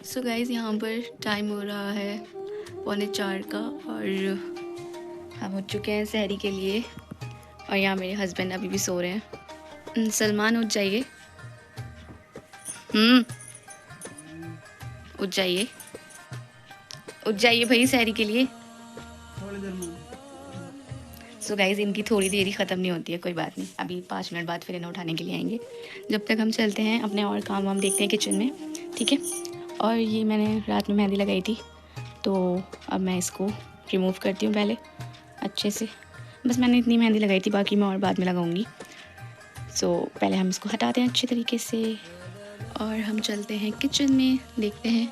So guys यहाँ पर time हो रहा है 3:45 का और हम उठ चुके हैं सहरी के लिए। और यहाँ मेरे हस्बैंड अभी भी सो रहे हैं। सलमान उठ जाइए, उठ जाइए, उठ जाइए भाई सहरी के लिए। सो गाइज़ इनकी थोड़ी देरी ख़त्म नहीं होती है, कोई बात नहीं, अभी 5 मिनट बाद फिर इन्हें उठाने के लिए आएंगे। जब तक हम चलते हैं अपने और काम वाम देखते हैं किचन में, ठीक है। और ये मैंने रात में मेहंदी लगाई थी, तो अब मैं इसको रिमूव करती हूँ पहले अच्छे से। बस मैंने इतनी मेहंदी लगाई थी, बाकी मैं और बाद में लगाऊंगी। सो पहले हम इसको हटाते हैं अच्छे तरीके से और हम चलते हैं किचन में, देखते हैं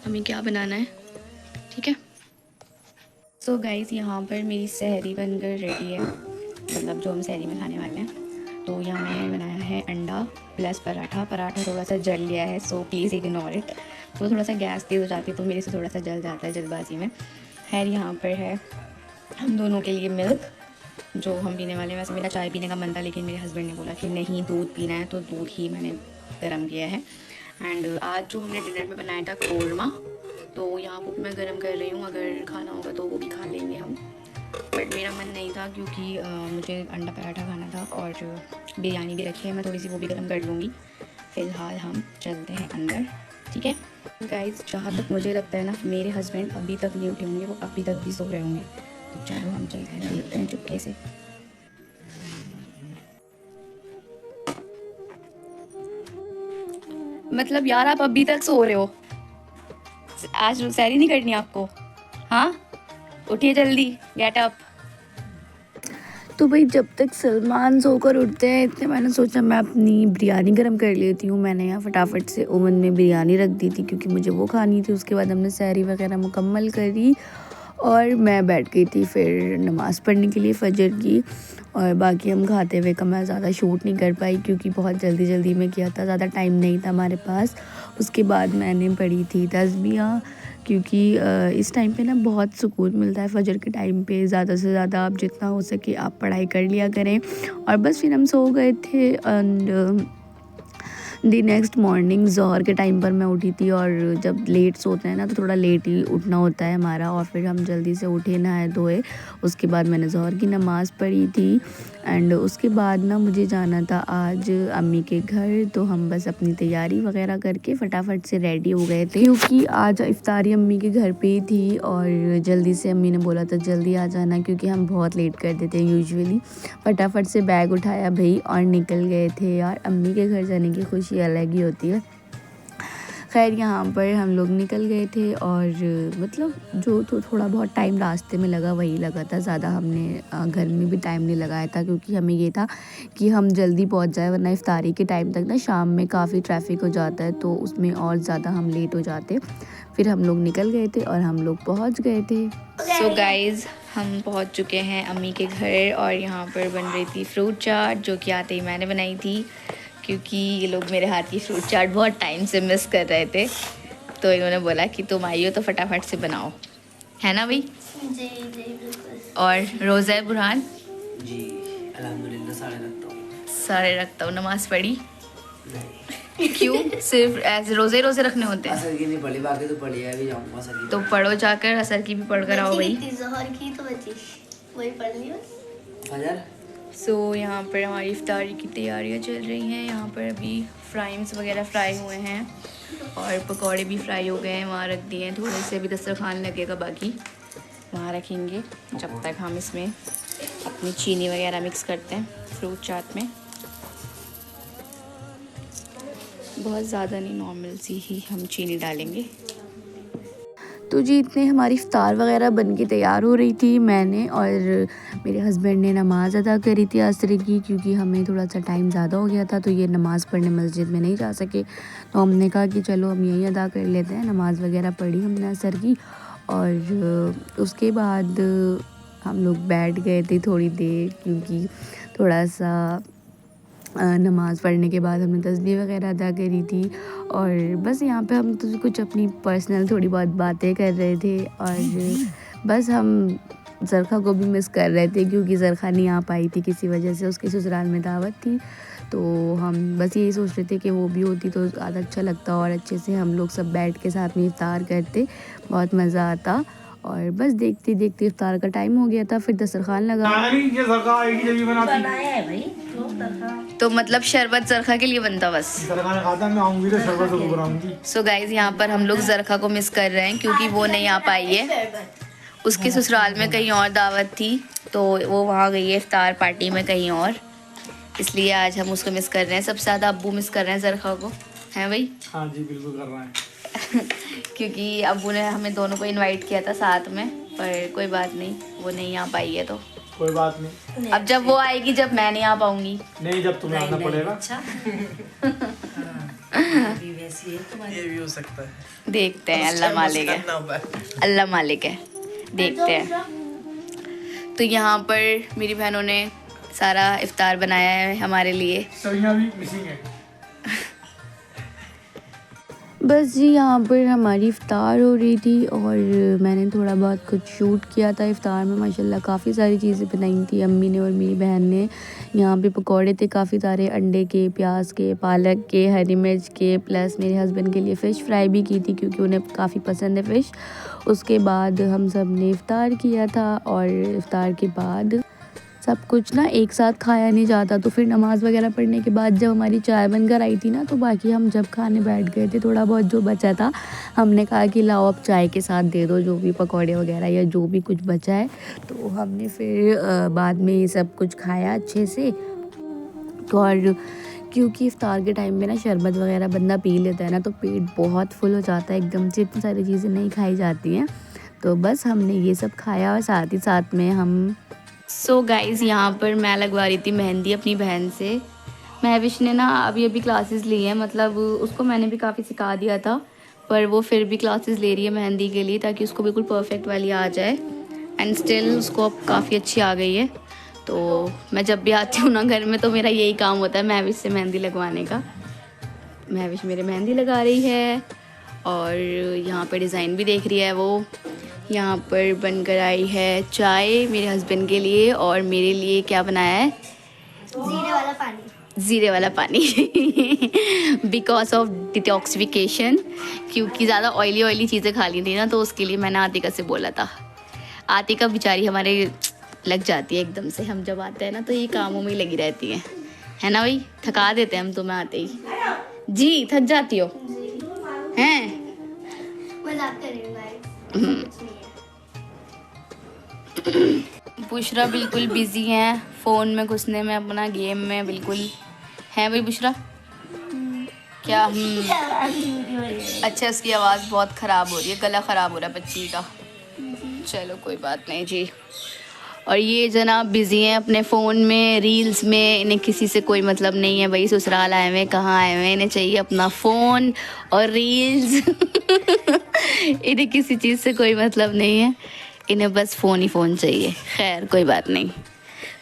हमें क्या बनाना है, ठीक है। सो गाइज़ यहाँ पर मेरी सहरी बनकर रेडी है, मतलब जो हम सहरी में खाने वाले हैं। तो यहाँ मैंने बनाया है अंडा प्लस पराठा। पराठा थोड़ा सा जल गया है, सो प्लीज़ इग्नोर इट। तो थोड़ा सा गैस तेज़ हो जाती है तो मेरे से थोड़ा सा जल जाता है जल्दबाजी में। खैर यहाँ पर है हम दोनों के लिए मिल्क जो हम पीने वाले हैं। वैसे मेरा चाय पीने का मन था, लेकिन मेरे हस्बैंड ने बोला कि नहीं दूध पीना है, तो दूध ही मैंने गर्म किया है। एंड आज जो हमने डिनर में बनाया था कोरमा, तो यहाँ को मैं गर्म कर रही हूँ, अगर खाना होगा तो वो भी खा लेंगे हम। बट मेरा मन नहीं था क्योंकि मुझे अंडा पराठा खाना था और बिरयानी भी रखी है, मैं थोड़ी सी वो भी गर्म कर लूँगी। फ़िलहाल हम चलते हैं अंदर, ठीक है गाइज़। जहाँ तक मुझे लगता है ना, मेरे हस्बैंड अभी तक नहीं उठे होंगे, वो अभी तक भी सो रहे होंगे। तो चलो हम चलते हैं, देखते हैं चुपके से। मतलब यार आप अभी तक सो रहे हो, आज सैरी नहीं करनी आपको? हाँ उठिए जल्दी, गेट अप। तो भाई जब तक सलमान सोकर उठते हैं इतने मैंने सोचा मैं अपनी बिरयानी गर्म कर लेती हूँ। मैंने यहाँ फटाफट से ओवन में बिरयानी रख दी थी क्योंकि मुझे वो खानी थी। उसके बाद हमने सहरी वगैरह मुकम्मल करी और मैं बैठ गई थी फिर नमाज़ पढ़ने के लिए फ़जर की। और बाकी हम खाते हुए का मैं ज़्यादा शूट नहीं कर पाई क्योंकि बहुत जल्दी जल्दी में किया था, ज़्यादा टाइम नहीं था हमारे पास। उसके बाद मैंने पढ़ी थी तस्बीह, क्योंकि इस टाइम पे ना बहुत सुकून मिलता है फ़जर के टाइम पे। ज़्यादा से ज़्यादा आप जितना हो सके आप पढ़ाई कर लिया करें। और बस फिर हम सो गए थे एंड दी नेक्स्ट मॉर्निंग ज़ोहर के टाइम पर मैं उठी थी। और जब लेट सोते हैं ना तो थोड़ा लेट ही उठना होता है हमारा। और फिर हम जल्दी से उठे, नहाए धोए। उसके बाद मैंने ज़ोहर की नमाज़ पढ़ी थी एंड उसके बाद ना मुझे जाना था आज अम्मी के घर। तो हम बस अपनी तैयारी वगैरह करके फटाफट से रेडी हो गए थे क्योंकि आज इफ्तारी अम्मी के घर पे ही थी। और जल्दी से अम्मी ने बोला था जल्दी आ जाना क्योंकि हम बहुत लेट कर देते हैं यूजुअली। फटाफट से बैग उठाया भाई और निकल गए थे। यार अम्मी के घर जाने की खुशी अलग ही होती है। खैर यहाँ पर हम लोग निकल गए थे और मतलब जो तो थोड़ा बहुत टाइम रास्ते में लगा वही लगा था, ज़्यादा हमने घर में भी टाइम नहीं लगाया था क्योंकि हमें ये था कि हम जल्दी पहुँच जाए, वरना इफ्तारी के टाइम तक ना शाम में काफ़ी ट्रैफिक हो जाता है तो उसमें और ज़्यादा हम लेट हो जाते। फिर हम लोग निकल गए थे और हम लोग पहुँच गए थे। सो गाइज़ हम पहुँच चुके हैं अम्मी के घर और यहाँ पर बन रही थी फ्रूट चाट, जो कि आते ही मैंने बनाई थी क्योंकि ये लोग मेरे हाथ की फ्रूट चाट बहुत टाइम से मिस कर रहे थे। तो इन्होंने बोला कि तुम आई हो तो फटाफट से बनाओ, है ना भाई? जी जी बिल्कुल। और रोज़ा है बुरहान? जी अल्हम्दुलिल्लाह सारे रखता हूँ। नमाज पढ़ी? नहीं। क्यों? सिर्फ ऐसे रोज़े रखने होते हैं? असर की नहीं पढ़ी, बाकी तो पढ़ी है, अभी जाऊंगा असर की। तो पढ़ो जाकर, असर की भी पढ़ कर आओ भाई। ज़ोहर की तो बची वही पढ़ ली बस। फजर सो यहाँ पर हमारी इफ्तारी की तैयारियाँ चल रही हैं। यहाँ पर अभी फ्राइम्स वगैरह फ्राई हुए हैं और पकौड़े भी फ्राई हो गए हैं, वहाँ रख दिए हैं थोड़े से। अभी दस्तरखान लगेगा, बाकी वहाँ रखेंगे जब तक हम इसमें अपनी चीनी वगैरह मिक्स करते हैं फ्रूट चाट में। बहुत ज़्यादा नहीं, नॉर्मल सी ही हम चीनी डालेंगे। तो जी इतने हमारी इफ्तार वगैरह बन के तैयार हो रही थी। मैंने और मेरे हस्बैंड ने नमाज़ अदा करी थी असर की, क्योंकि हमें थोड़ा सा टाइम ज़्यादा हो गया था तो ये नमाज़ पढ़ने मस्जिद में नहीं जा सके। तो हमने कहा कि चलो हम यहीं अदा कर लेते हैं। नमाज़ वगैरह पढ़ी हमने असर की और उसके बाद हम लोग बैठ गए थे थोड़ी देर, क्योंकि थोड़ा सा नमाज़ पढ़ने के बाद हमने तस्बीह वगैरह अदा करी थी। और बस यहाँ पे हम तो कुछ अपनी पर्सनल थोड़ी बहुत बातें कर रहे थे और बस हम ज़रख़ा को भी मिस कर रहे थे क्योंकि ज़रख़ा नहीं आ पाई थी किसी वजह से, उसकी ससुराल में दावत थी। तो हम बस यही सोच रहे थे कि वो भी होती तो ज़्यादा अच्छा लगता और अच्छे से हम लोग सब बैठ के साथ में इफ्तार करते, बहुत मज़ा आता। और बस देखते देखते इफ्तार का टाइम हो गया था, फिर दस्तरखान लगा। तो मतलब शरबत जरखा के लिए बनता बस। सो गाइज यहाँ पर हम लोग जरखा को मिस कर रहे हैं क्योंकि वो नहीं आ पाई है, उसके ससुराल में कहीं और दावत थी तो वो वहाँ गई है इफ्तार पार्टी में कहीं और, इसलिए आज हम उसको मिस कर रहे हैं। सबसे ज़्यादा अब्बू मिस कर रहे हैं जरखा को, हैं भाई? हाँ जी बिल्कुल कर रहा है। क्योंकि अब्बू ने हमें दोनों को इनवाइट किया था साथ में, पर कोई बात नहीं, वो नहीं आ पाई है तो कोई बात नहीं, अब जब वो आएगी जब मैं नहीं आ पाऊंगी। नहीं जब तुम्हें आना पड़ेगा। ये भी हो सकता है, देखते हैं, अल्लाह मालिक है, अल्लाह मालिक है, देखते हैं। तो यहाँ पर मेरी बहनों ने सारा इफ्तार बनाया है हमारे लिए। सवियां भी मिसिंग है। बस जी यहाँ पर हमारी इफ्तार हो रही थी और मैंने थोड़ा बहुत कुछ शूट किया था इफ्तार में। माशाल्लाह काफ़ी सारी चीज़ें बनाई थी अम्मी ने और मेरी बहन ने। यहाँ पे पकौड़े थे काफ़ी सारे, अंडे के, प्याज के, पालक के, हरी मिर्च के, प्लस मेरे हस्बैंड के लिए फ़िश फ्राई भी की थी क्योंकि उन्हें काफ़ी पसंद है फ़िश। उसके बाद हम सब ने इफ्तार किया था और इफ्तार के बाद सब कुछ ना एक साथ खाया नहीं जाता, तो फिर नमाज़ वगैरह पढ़ने के बाद जब हमारी चाय बनकर आई थी ना, तो बाकी हम जब खाने बैठ गए थे थोड़ा बहुत जो बचा था हमने कहा कि लाओ अब चाय के साथ दे दो जो भी पकौड़े वगैरह या जो भी कुछ बचा है। तो हमने फिर बाद में ये सब कुछ खाया अच्छे से। और क्योंकि इफ्तार के टाइम में ना शरबत वगैरह बंदा पी लेता है ना तो पेट बहुत फुल हो जाता है, एकदम से इतनी सारी चीज़ें नहीं खाई जाती हैं। तो बस हमने ये सब खाया और साथ ही साथ में हम सो गाइज़ यहाँ पर मैं लगवा रही थी मेहंदी अपनी बहन से। महविश ने ना अभी अभी क्लासेस ली हैं, मतलब उसको मैंने भी काफ़ी सिखा दिया था पर वो फिर भी क्लासेस ले रही है मेहंदी के लिए ताकि उसको बिल्कुल परफेक्ट वाली आ जाए। एंड स्टिल उसको अब काफ़ी अच्छी आ गई है। तो मैं जब भी आती हूँ ना घर में तो मेरा यही काम होता है महविश से मेहंदी लगवाने का। महविश मेरे मेहंदी लगा रही है और यहाँ पर डिज़ाइन भी देख रही है वो। यहाँ पर बनकर आई है चाय मेरे हस्बैंड के लिए और मेरे लिए क्या बनाया है, जीरे वाला पानी। ज़ीरे वाला पानी बिकॉज ऑफ डिटॉक्सिफिकेशन, क्योंकि ज़्यादा ऑयली चीज़ें खा ली थी ना तो उसके लिए मैंने आतिका से बोला था। आतिका बेचारी हमारे लग जाती है एकदम से, हम जब आते हैं ना तो ये कामों में ही लगी रहती है ना भाई? थका देते हैं हम तुम्हें आते ही। जी थक जाती हो हैं? मजाक कर रही हूँ गाइस। बुशरा बिल्कुल बिजी हैं फ़ोन में घुसने में, अपना गेम में बिल्कुल हैं भाई बुशरा। क्या अच्छा उसकी आवाज़ बहुत ख़राब हो रही है, गला ख़राब हो रहा है बच्ची का। चलो कोई बात नहीं जी। और ये जनाब बिज़ी हैं अपने फ़ोन में, रील्स में, इन्हें किसी से कोई मतलब नहीं है भाई। ससुराल आए हुए कहाँ आए हुए, इन्हें चाहिए अपना फ़ोन और रील्स इन्हें किसी चीज़ से कोई मतलब नहीं है, इन्हें बस फ़ोन ही फ़ोन चाहिए। खैर कोई बात नहीं,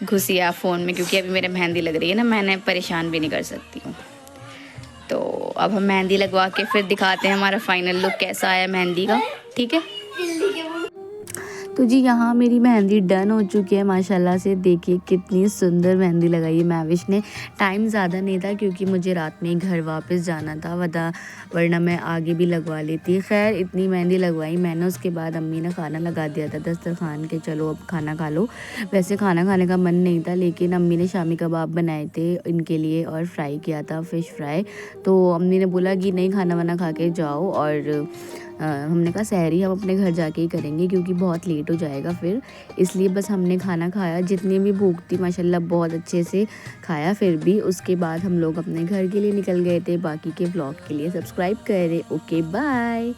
घुसिए आप फ़ोन में, क्योंकि अभी मेरे मेहंदी लग रही है ना, मैंने परेशान भी नहीं कर सकती हूँ। तो अब हम मेहंदी लगवा के फिर दिखाते हैं हमारा फाइनल लुक कैसा आया मेहंदी का, ठीक है? तो जी यहाँ मेरी मेहंदी डन हो चुकी है माशाल्लाह से। देखिए कितनी सुंदर मेहंदी लगाई है महविश ने। टाइम ज़्यादा नहीं था क्योंकि मुझे रात में ही घर वापस जाना था, वरना मैं आगे भी लगवा लेती। खैर इतनी मेहंदी लगवाई मैंने। उसके बाद अम्मी ने खाना लगा दिया था दस्तरखान के, चलो अब खाना खा लो। वैसे खाना खाने का मन नहीं था लेकिन अम्मी ने शामी कबाब बनाए थे इनके लिए और फ्राई किया था, फ़िश फ्राई। तो अम्मी ने बोला कि नहीं खाना वाना खा के जाओ, और हमने कहा सहरी हम अपने घर जाके ही करेंगे क्योंकि बहुत लेट हो जाएगा फिर, इसलिए बस हमने खाना खाया। जितनी भी भूख थी माशाल्लाह बहुत अच्छे से खाया फिर भी। उसके बाद हम लोग अपने घर के लिए निकल गए थे। बाकी के व्लॉग के लिए सब्सक्राइब करें। Okay bye.